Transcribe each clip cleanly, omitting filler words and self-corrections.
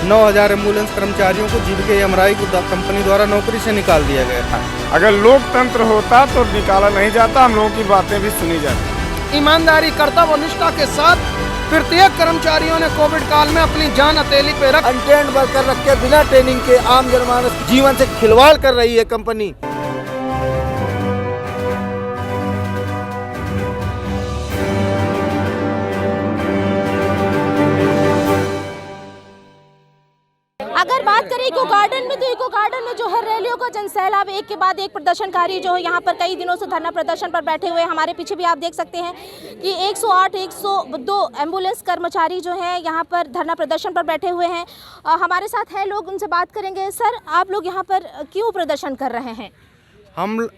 9,000 ambulance कर्मचारियों को जीविका MRI company द्वारा नौकरी से निकाल दिया गया था। अगर लोकतंत्र होता तो निकाला नहीं जाता, हम लोगों की बातें भी सुनी जाती। ईमानदारी, कर्तव्य और निष्ठा के साथ प्रत्येक कर्मचारियों ने कोविड काल में अपनी जान हथेली पे रख अनट्रेंड वर्कर रख के बिना ट्रेनिंग के आम जनमानस जीवन से खिलवाड़ कर रही है कंपनी। अगर बात करें इको गार्डन में, तो इको गार्डन में जो है रैलियों का जनसैलाब, एक के बाद एक प्रदर्शनकारी जो है यहाँ पर कई दिनों से धरना प्रदर्शन पर बैठे हुए हैं। हमारे पीछे भी आप देख सकते हैं कि 108, 102 एम्बुलेंस कर्मचारी जो हैं यहाँ पर धरना प्रदर्शन पर बैठे हुए हैं। हमारे साथ है लोग, उनसे बात करेंगे। सर, आप लोग यहाँ पर क्यों प्रदर्शन कर रहे हैं? हम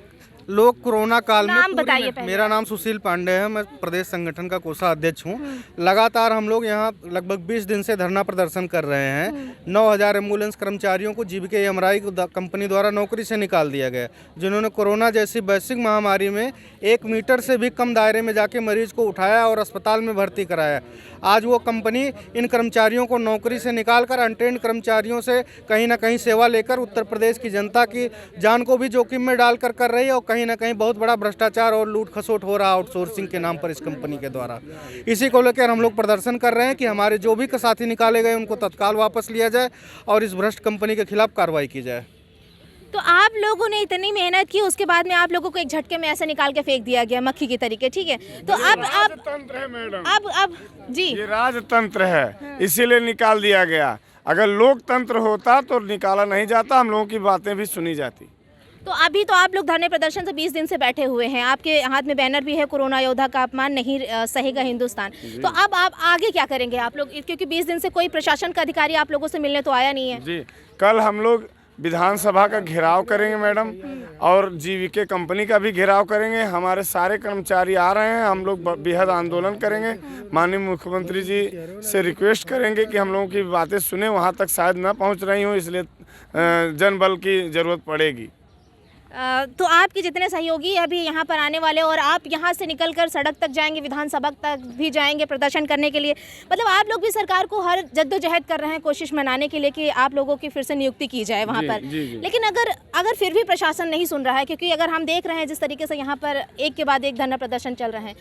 लोग कोरोना काल में नाम बताइए पहले। मेरा नाम सुशील पांडे है, मैं प्रदेश संगठन का कोषाध्यक्ष हूँ। लगातार हम लोग यहाँ लगभग 20 दिन से धरना प्रदर्शन कर रहे हैं। 9,000 एम्बुलेंस कर्मचारियों को जीविका एमआरआई कंपनी द्वारा नौकरी से निकाल दिया गया, जिन्होंने कोरोना जैसी वैश्विक महामारी में 1 मीटर से भी कम दायरे में जाके मरीज को उठाया और अस्पताल में भर्ती कराया। आज वो कंपनी इन कर्मचारियों को नौकरी से निकालकर अनट्रेंड कर्मचारियों से कहीं ना कहीं सेवा लेकर उत्तर प्रदेश की जनता की जान को भी जोखिम में डालकर कर रही है, और कहीं ना कहीं बहुत बड़ा भ्रष्टाचार और लूट खसोट हो रहा है आउटसोर्सिंग के नाम पर इस कंपनी के द्वारा। इसी को लेकर हम लोग प्रदर्शन कर रहे हैं कि हमारे जो भी साथी निकाले गए उनको तत्काल वापस लिया जाए और इस भ्रष्ट कंपनी के खिलाफ कार्रवाई की जाए। तो आप लोगों ने इतनी मेहनत की, उसके बाद में आप लोगों को एक झटके में ऐसे निकाल के फेंक दिया गया मक्खी के तरीके, ठीक है? तो अब राजतंत्र है मैडम, अब जी, ये राजतंत्र है, इसीलिए निकाल दिया गया। अगर लोकतंत्र होता तो निकाला नहीं जाता, हम लोगों की बातें भी सुनी जाती। तो अभी तो आप लोग धरने प्रदर्शन से 20 दिन से बैठे हुए हैं, आपके हाथ में बैनर भी है, कोरोना योद्धा का अपमान नहीं सहेगा हिंदुस्तान। तो अब आप आगे क्या करेंगे आप लोग, क्योंकि 20 दिन से कोई प्रशासन का अधिकारी आप लोगों से मिलने तो आया नहीं है? जी, कल हम लोग विधानसभा का घेराव करेंगे मैडम, और जीविका कंपनी का भी घेराव करेंगे। हमारे सारे कर्मचारी आ रहे हैं, हम लोग बेहद आंदोलन करेंगे। माननीय मुख्यमंत्री जी से रिक्वेस्ट करेंगे कि हम लोगों की बातें सुने, वहाँ तक शायद न पहुँच रही हूँ, इसलिए जनबल की ज़रूरत पड़ेगी। तो आपके जितने सहयोगी अभी यहाँ पर आने वाले, और आप यहाँ से निकलकर सड़क तक जाएंगे, विधानसभा तक भी जाएंगे प्रदर्शन करने के लिए, मतलब आप लोग भी सरकार को हर जद्दोजहद कर रहे हैं कोशिश मनाने के लिए कि आप लोगों की फिर से नियुक्ति की जाए वहाँ पर। जी। लेकिन अगर फिर भी प्रशासन नहीं सुन रहा है, क्योंकि अगर हम देख रहे हैं जिस तरीके से यहाँ पर एक के बाद एक धरना प्रदर्शन चल रहे हैं,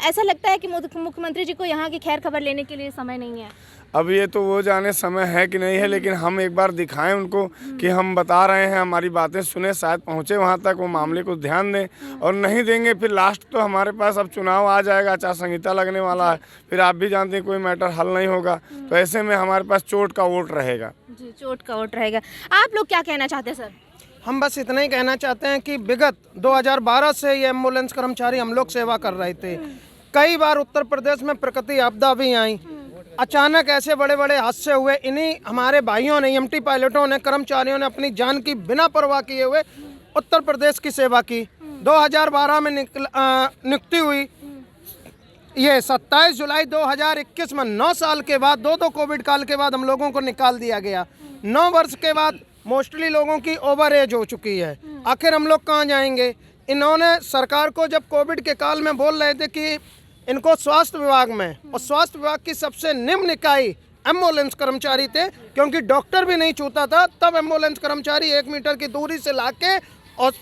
ऐसा लगता है कि मुख्यमंत्री जी को यहाँ की खैर खबर लेने के लिए समय नहीं है। अब ये तो वो जाने समय है कि नहीं है, लेकिन हम एक बार दिखाएं उनको कि हम बता रहे हैं, हमारी बातें सुने, शायद पहुंचे वहां तक, वो मामले को ध्यान दें। और नहीं देंगे फिर लास्ट तो हमारे पास अब चुनाव आ जाएगा, आचार संहिता लगने वाला है, फिर आप भी जानते हैं कोई मैटर हल नहीं होगा। तो ऐसे में हमारे पास चोट का वोट रहेगा। जी, चोट का वोट रहेगा। आप लोग क्या कहना चाहते हैं सर? हम बस इतना ही कहना चाहते हैं कि विगत 2012 से ये एम्बुलेंस कर्मचारी हम लोग सेवा कर रहे थे। कई बार उत्तर प्रदेश में प्राकृतिक आपदा भी आई, अचानक ऐसे बड़े बड़े हादसे हुए। इन्हीं हमारे भाइयों ने, एमटी पायलटों ने, कर्मचारियों ने अपनी जान की बिना परवाह किए हुए उत्तर प्रदेश की सेवा की। 2012 में नियुक्ति हुई, ये 27 जुलाई 2021 में 9 साल के बाद, दो कोविड काल के बाद हम लोगों को निकाल दिया गया। 9 वर्ष के बाद मोस्टली लोगों की ओवर एज हो चुकी है। आखिर हम लोग कहाँ जाएंगे? इन्होंने सरकार को जब कोविड के काल में बोल रहे थे कि इनको स्वास्थ्य विभाग में, और स्वास्थ्य विभाग की सबसे निम्न इकाई एम्बुलेंस कर्मचारी थे, क्योंकि डॉक्टर भी नहीं छूता था, तब एम्बुलेंस कर्मचारी 1 मीटर की दूरी से लाके और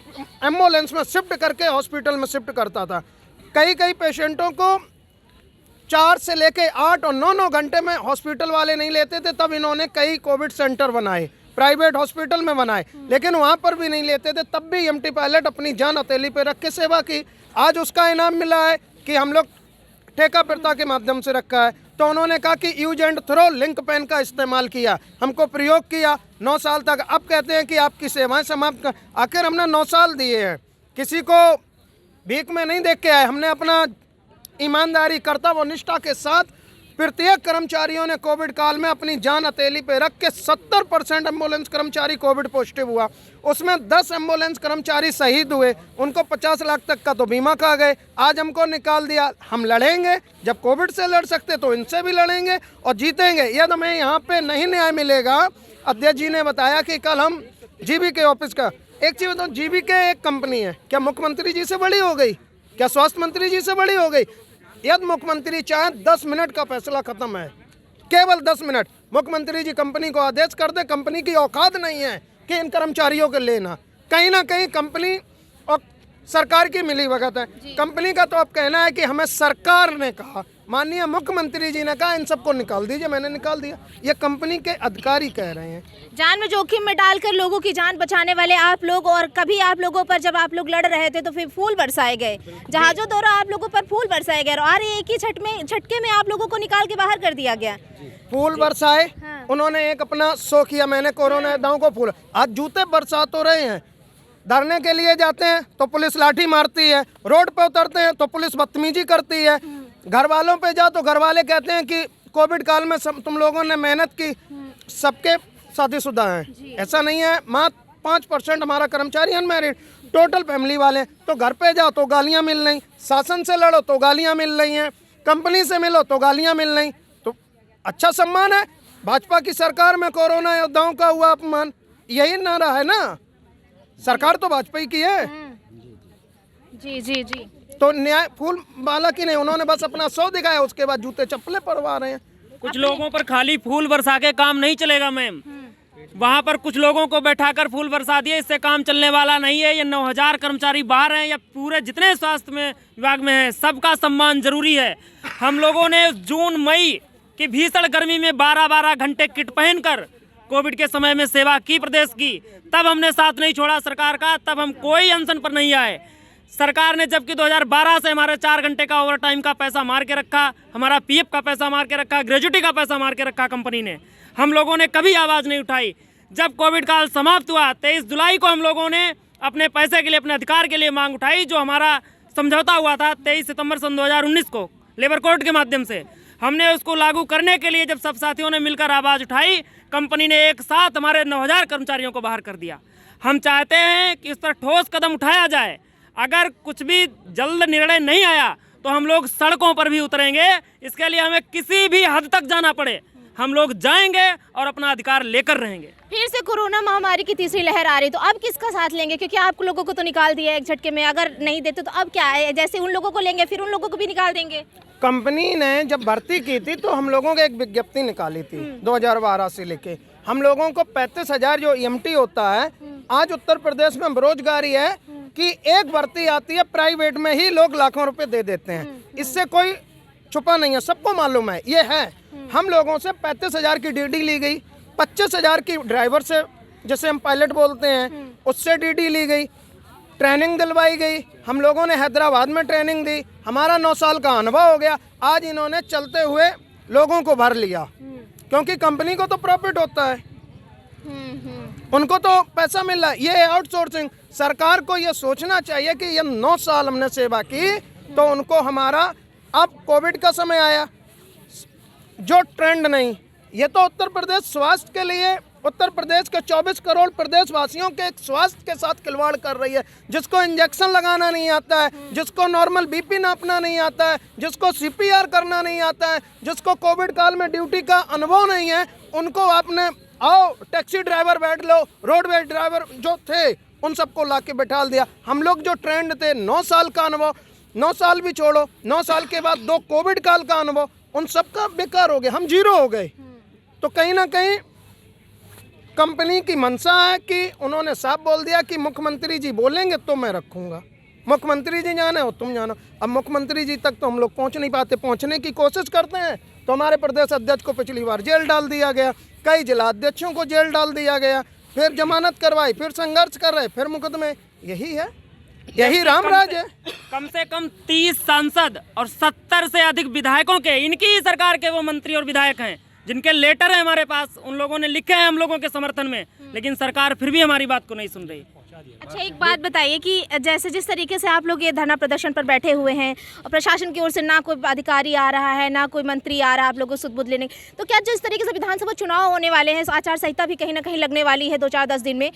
एम्बुलेंस में शिफ्ट करके हॉस्पिटल में शिफ्ट करता था। कई पेशेंटों को 4 से लेके 8 और 9 घंटे में हॉस्पिटल वाले नहीं लेते थे, तब इन्होंने कई कोविड सेंटर बनाए, प्राइवेट हॉस्पिटल में बनाए, लेकिन वहाँ पर भी नहीं लेते थे, तब भी एमटी पायलट अपनी जान हथेली पे रख के सेवा की। आज उसका इनाम मिला है कि हम लोग ठेका प्रथा के माध्यम से रखा है। तो उन्होंने कहा कि use and throw link pen का इस्तेमाल किया, हमको प्रयोग किया 9 साल तक। अब कहते हैं कि आपकी सेवाएं समाप्त कर। आखिर हमने 9 साल दिए हैं, किसी को भीख में नहीं देख के आए। हमने अपना ईमानदारी, कर्तव्य और निष्ठा के साथ प्रत्येक कर्मचारियों ने कोविड काल में अपनी जान हथेली पे रख के 70% एम्बुलेंस कर्मचारी कोविड पॉजिटिव हुआ, उसमें 10 एम्बुलेंस कर्मचारी शहीद हुए, उनको 50 लाख तक का तो बीमा खा गए। आज हमको निकाल दिया। हम लड़ेंगे, जब कोविड से लड़ सकते तो इनसे भी लड़ेंगे और जीतेंगे। यदि हमें यहाँ पे नहीं न्याय मिलेगा, अध्यक्ष जी ने बताया कि कल हम जीबीके ऑफिस का, एक चीज़ बताओ, जीबीके एक कंपनी है, क्या मुख्यमंत्री जी से बड़ी हो गई? क्या स्वास्थ्य मंत्री जी से बड़ी हो गई? यदि मुख्यमंत्री चाहे 10 मिनट का फैसला खत्म है, केवल 10 मिनट। मुख्यमंत्री जी कंपनी को आदेश कर दे, कंपनी की औकात नहीं है कि इन कर्मचारियों को लेना। कहीं ना कहीं कंपनी और सरकार की मिली भगत है। कंपनी का तो अब कहना है कि हमें सरकार ने कहा, माननीय मुख्यमंत्री जी ने कहा इन सबको निकाल दीजिए, मैंने निकाल दिया। ये कंपनी के अधिकारी कह रहे हैं। जान में जोखिम में डालकर लोगों की जान बचाने वाले आप लोग, और कभी आप लोगों पर जब आप लोग लड़ रहे थे तो फिर फूल बरसाए गए, जहाजों द्वारा आप लोगों पर फूल बरसाए गए, और एक ही झटके में आप लोगों को निकाल के बाहर कर दिया गया। फूल बरसाए उन्होंने, एक अपना शो किया, मैंने कोरोना योद्धाओं को फूल। आज जूते बरसा तो रहे हैं, धरने के लिए जाते हैं तो पुलिस लाठी मारती है, रोड पे उतरते हैं तो पुलिस बदतमीजी करती है, घर वालों पे जाओ तो घर वाले कहते हैं कि कोविड काल में तुम लोगों ने मेहनत की, सबके शादीशुदा हैं। ऐसा नहीं है, मात्र 5% हमारा कर्मचारी अनमैरिड, टोटल फैमिली वाले। तो घर पे जाओ तो गालियां मिल रही, शासन से लड़ो तो गालियां मिल रही हैं, कंपनी से मिलो तो गालियां मिल रही। तो अच्छा सम्मान है, भाजपा की सरकार में कोरोना योद्धाओं का हुआ अपमान, यही नारा है ना। सरकार तो भाजपा की है। जी जी जी। तो न्याय फूल वाला की नहीं, उन्होंने बस अपना शो दिखाया, उसके बाद जूते चप्पलें पड़वा रहे हैं। कुछ लोगों पर खाली फूल बरसा के काम नहीं चलेगा मैम, वहाँ पर कुछ लोगों को बैठाकर फूल बरसा दिए, इससे काम चलने वाला नहीं है। ये 9000 कर्मचारी बाहर हैं या पूरे जितने स्वास्थ्य में विभाग में हैं, सबका सम्मान जरूरी है। हम लोगों ने जून मई की भीषण गर्मी में 12-12 घंटे किट पहनकर कोविड के समय में सेवा की प्रदेश की, तब हमने साथ नहीं छोड़ा सरकार का, तब हम कोई अनशन पर नहीं आए। सरकार ने जबकि 2012 से हमारे 4 घंटे का ओवर टाइम का पैसा मार के रखा, हमारा पीएफ का पैसा मार के रखा, ग्रेजुटी का पैसा मार के रखा कंपनी ने, हम लोगों ने कभी आवाज़ नहीं उठाई। जब कोविड काल समाप्त हुआ 23 जुलाई को हम लोगों ने अपने पैसे के लिए, अपने अधिकार के लिए मांग उठाई, जो हमारा समझौता हुआ था 23 सितंबर सन 2019 को लेबर कोर्ट के माध्यम से, हमने उसको लागू करने के लिए जब सब साथियों ने मिलकर आवाज़ उठाई, कंपनी ने एक साथ हमारे 9000 कर्मचारियों को बाहर कर दिया। हम चाहते हैं कि इस पर ठोस कदम उठाया जाए। अगर कुछ भी जल्द निर्णय नहीं आया तो हम लोग सड़कों पर भी उतरेंगे। इसके लिए हमें किसी भी हद तक जाना पड़े, हम लोग जाएंगे और अपना अधिकार लेकर रहेंगे। फिर से कोरोना महामारी की तीसरी लहर आ रही, तो अब किसका साथ लेंगे? क्योंकि आप लोगों को तो निकाल दिया एक झटके में, अगर नहीं देते तो अब क्या है? जैसे उन लोगों को लेंगे फिर उन लोगों को भी निकाल देंगे। कंपनी ने जब भर्ती की थी तो हम लोगों को एक विज्ञप्ति निकाली थी 2012 से लेके, हम लोगों को 35,000 जो EMT होता है, आज उत्तर प्रदेश में बेरोजगारी है कि एक भर्ती आती है प्राइवेट में ही लोग लाखों रुपए दे देते हैं। इससे कोई छुपा नहीं है, सबको मालूम है ये है। हम लोगों से 35,000 की DD ली गई, 25,000 की ड्राइवर से, जैसे हम पायलट बोलते हैं, उससे DD ली गई, ट्रेनिंग दिलवाई गई। हम लोगों ने हैदराबाद में ट्रेनिंग दी, हमारा 9 साल का अनुभव हो गया। आज इन्होंने चलते हुए लोगों को भर लिया, क्योंकि कंपनी को तो प्रॉफिट होता है, उनको तो पैसा मिल रहा है। ये आउटसोर्सिंग। सरकार को ये सोचना चाहिए कि ये 9 साल हमने सेवा की, तो उनको हमारा, अब कोविड का समय आया, जो ट्रेंड नहीं, ये तो उत्तर प्रदेश स्वास्थ्य के लिए, उत्तर प्रदेश के 24 करोड़ प्रदेशवासियों के स्वास्थ्य के साथ खिलवाड़ कर रही है। जिसको इंजेक्शन लगाना नहीं आता है, जिसको नॉर्मल BP नापना नहीं आता है, जिसको CPR करना नहीं आता है, जिसको कोविड काल में ड्यूटी का अनुभव नहीं है, उनको आपने आओ टैक्सी ड्राइवर बैठ लो, रोडवेज ड्राइवर जो थे उन सबको ला के बैठा दिया। हम लोग जो ट्रेंड थे, 9 साल का अनुभव, 9 साल भी छोड़ो, 9 साल के बाद 2 कोविड काल का अनुभव, उन सबका बेकार हो गया, हम जीरो हो गए। तो कहीं ना कहीं कंपनी की मंशा है कि उन्होंने साफ बोल दिया कि मुख्यमंत्री जी बोलेंगे तो मैं रखूंगा, मुख्यमंत्री जी जाने हो तुम जानो। अब मुख्यमंत्री जी तक तो हम लोग पहुंच नहीं पाते, पहुंचने की कोशिश करते हैं तो हमारे प्रदेश अध्यक्ष को पिछली बार जेल डाल दिया गया, कई जिला अध्यक्षों को जेल डाल दिया गया, फिर जमानत करवाई, फिर संघर्ष कर रहे, फिर मुकदमे। यही है, यही रामराज है। कम से कम 30 सांसद और 70 से अधिक विधायकों के, इनकी ही सरकार के वो मंत्री और विधायक हैं जिनके लेटर है हमारे पास, उन लोगों ने लिखे हैं हम लोगों के समर्थन में, लेकिन सरकार फिर भी हमारी बात को नहीं सुन रही। अच्छा, एक बात बताइए कि जैसे जिस तरीके से आप लोग ये धरना प्रदर्शन पर बैठे हुए हैं और प्रशासन की ओर से ना कोई अधिकारी आ रहा है, ना कोई मंत्री आ रहा है आप लोगों को सुध-बुध लेने, तो क्या जिस तरीके से विधानसभा चुनाव होने वाले हैं, आचार संहिता भी कहीं ना कहीं लगने वाली है 2-4-10 दिन में,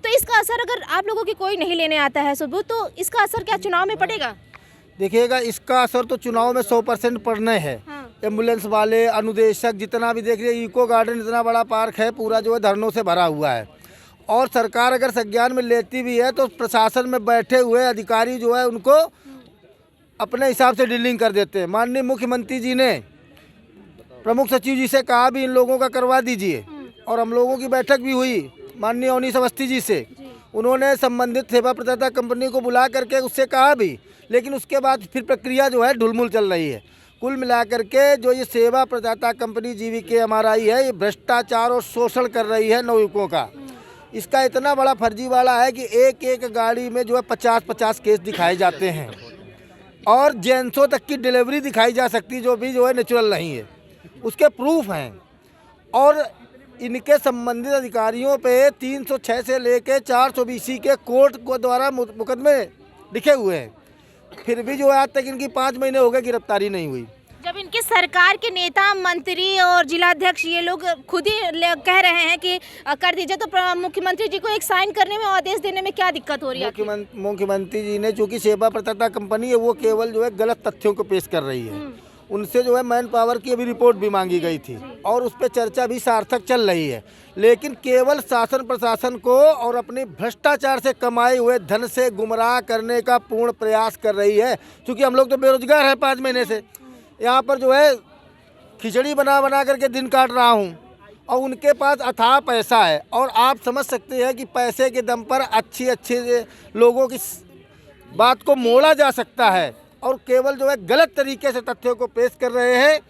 तो इसका असर अगर आप लोगों की कोई नहीं लेने आता है सुध-बुध, तो इसका असर क्या चुनाव में पड़ेगा? देखिएगा, इसका असर तो चुनाव में 100% पड़ना है। एम्बुलेंस वाले, अनुदेशक, जितना भी देख रहे, इको गार्डन इतना बड़ा पार्क है, पूरा जो है धरनों से भरा हुआ है। और सरकार अगर संज्ञान में लेती भी है तो प्रशासन में बैठे हुए अधिकारी जो है उनको अपने हिसाब से डीलिंग कर देते हैं। माननीय मुख्यमंत्री जी ने प्रमुख सचिव जी से कहा भी इन लोगों का करवा दीजिए, और हम लोगों की बैठक भी हुई माननीय अवनीश अवस्थी जी से। उन्होंने संबंधित सेवा प्रदाता कंपनी को बुला करके उससे कहा भी, लेकिन उसके बाद फिर प्रक्रिया जो है ढुलमुल चल रही है। कुल मिलाकर के जो ये सेवा प्रदाता कंपनी GVK है, ये भ्रष्टाचार और शोषण कर रही है नवयुवकों का। इसका इतना बड़ा फर्जीवाड़ा है कि एक एक गाड़ी में जो है 50-50 केस दिखाए जाते हैं, और जेंट्सों तक की डिलीवरी दिखाई जा सकती जो है नेचुरल नहीं है, उसके प्रूफ हैं। और इनके संबंधित अधिकारियों पे 306 से लेके 420 के कोर्ट को द्वारा मुकदमे लिखे हुए हैं, फिर भी जो है आज तक इनकी 5 महीने हो गए गिरफ्तारी नहीं हुई। जब इनके सरकार के नेता, मंत्री और जिलाध्यक्ष ये लोग खुद ही कह रहे हैं कि कर दीजिए, तो मुख्यमंत्री जी को एक साइन करने में और आदेश देने में क्या दिक्कत हो रही है? मुख्यमंत्री जी ने, चूँकि सेवा प्रदाता कंपनी है, वो केवल जो है गलत तथ्यों को पेश कर रही है। उनसे जो है मैन पावर की अभी रिपोर्ट भी मांगी गई थी, और उस पर चर्चा भी सार्थक चल रही है, लेकिन केवल शासन प्रशासन को और अपने भ्रष्टाचार से कमाए हुए धन से गुमराह करने का पूर्ण प्रयास कर रही है। क्योंकि हम लोग तो बेरोजगार हैं 5 महीने से, यहाँ पर जो है खिचड़ी बना करके दिन काट रहा हूँ, और उनके पास अथाह पैसा है। और आप समझ सकते हैं कि पैसे के दम पर अच्छे लोगों की बात को मोड़ा जा सकता है, और केवल जो है गलत तरीके से तथ्यों को पेश कर रहे हैं।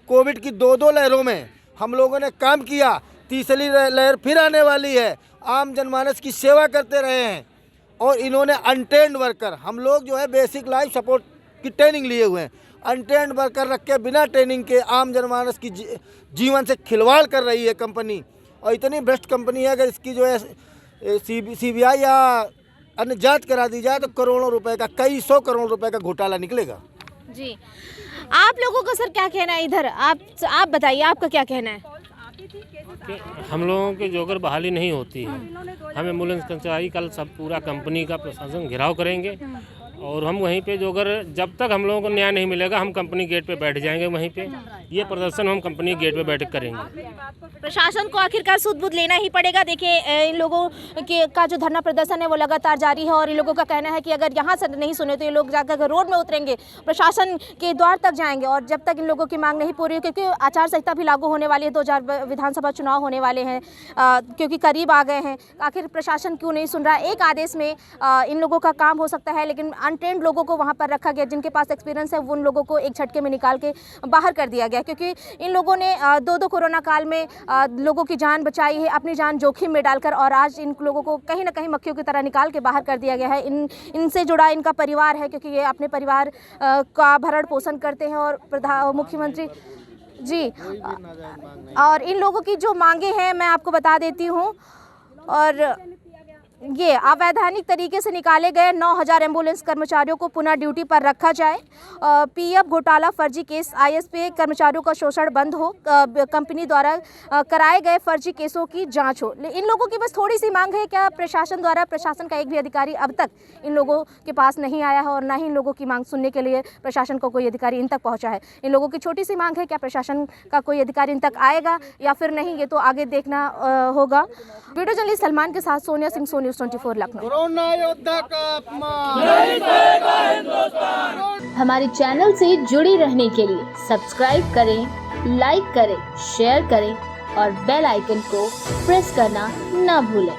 कोविड की 2 लहरों में हम लोगों ने काम किया, तीसरी लहर फिर आने वाली है। आम जनमानस की सेवा करते रहे हैं, और इन्होंने अनट्रेन्ड वर्कर, हम लोग जो है बेसिक लाइफ सपोर्ट की ट्रेनिंग लिए हुए हैं, अनट्रेन्ड वर्कर रख के बिना ट्रेनिंग के आम जनमानस की जीवन से खिलवाड़ कर रही है कंपनी। और इतनी भ्रष्ट कंपनी है, अगर इसकी जो है CBI या अन्य जांच करा दी जाए तो करोड़ों रुपए का, कई 100 करोड़ रुपए का घोटाला निकलेगा। जी, आप लोगों का सर क्या कहना है? इधर आप बताइए, आपका क्या कहना है? कि हम लोगों की जो अगर बहाली नहीं होती है, हम एम्बुलेंस कर्मचारी कल सब पूरा कंपनी का प्रशासन घेराव करेंगे, और हम वहीं पे जो अगर जब तक हम लोगों को न्याय नहीं मिलेगा, हम कंपनी गेट पे बैठ जाएंगे। वहीं पे ये प्रदर्शन हम कंपनी गेट पे बैठ करेंगे। प्रशासन को आखिरकार सूद-बूद लेना ही पड़ेगा। देखिए, इन लोगों का जो धरना प्रदर्शन है वो लगातार जारी है, और इन लोगों का कहना है कि अगर यहाँ से नहीं सुने तो ये लोग जाकर रोड में उतरेंगे, प्रशासन के द्वार तक जाएंगे, और जब तक इन लोगों की मांग नहीं पूरी, क्योंकि आचार संहिता भी लागू होने वाली है, 2000 विधानसभा चुनाव होने वाले हैं, क्योंकि करीब आ गए हैं। आखिर प्रशासन क्यों नहीं सुन रहा? एक आदेश में इन लोगों का काम हो सकता है, लेकिन अनट्रेन्ड लोगों को वहाँ पर रखा गया, जिनके पास एक्सपीरियंस है उन लोगों को एक झटके में निकाल के बाहर कर दिया गया, क्योंकि इन लोगों ने 2 कोरोना काल में लोगों की जान बचाई है, अपनी जान जोखिम में डालकर, और आज इन लोगों को कहीं ना कहीं मक्खियों की तरह निकाल के बाहर कर दिया गया है। इनसे जुड़ा इनका परिवार है, क्योंकि ये अपने परिवार का भरण पोषण करते हैं, और मुख्यमंत्री जी, और इन लोगों की जो मांगे हैं मैं आपको बता देती हूँ। और ये अवैधानिक तरीके से निकाले गए 9000 एम्बुलेंस कर्मचारियों को पुनः ड्यूटी पर रखा जाए, PF घोटाला, फर्जी केस, ISP कर्मचारियों का शोषण बंद हो, कंपनी द्वारा कराए गए फर्जी केसों की जांच हो। इन लोगों की बस थोड़ी सी मांग है, क्या प्रशासन द्वारा, प्रशासन का एक भी अधिकारी अब तक इन लोगों के पास नहीं आया है, और ना ही इन लोगों की मांग सुनने के लिए प्रशासन को कोई अधिकारी इन तक पहुँचा है। इन लोगों की छोटी सी मांग है, क्या प्रशासन का कोई अधिकारी इन तक आएगा या फिर नहीं, ये तो आगे देखना होगा। वीडियो जर्नलिस्ट सलमान के साथ सोनिया सिंह, सोनी 24 लखनऊ। कोरोना योद्धा का अपमान। हमारे चैनल से जुड़े रहने के लिए सब्सक्राइब करें, लाइक करें, शेयर करें और बेल आइकन को प्रेस करना ना भूलें।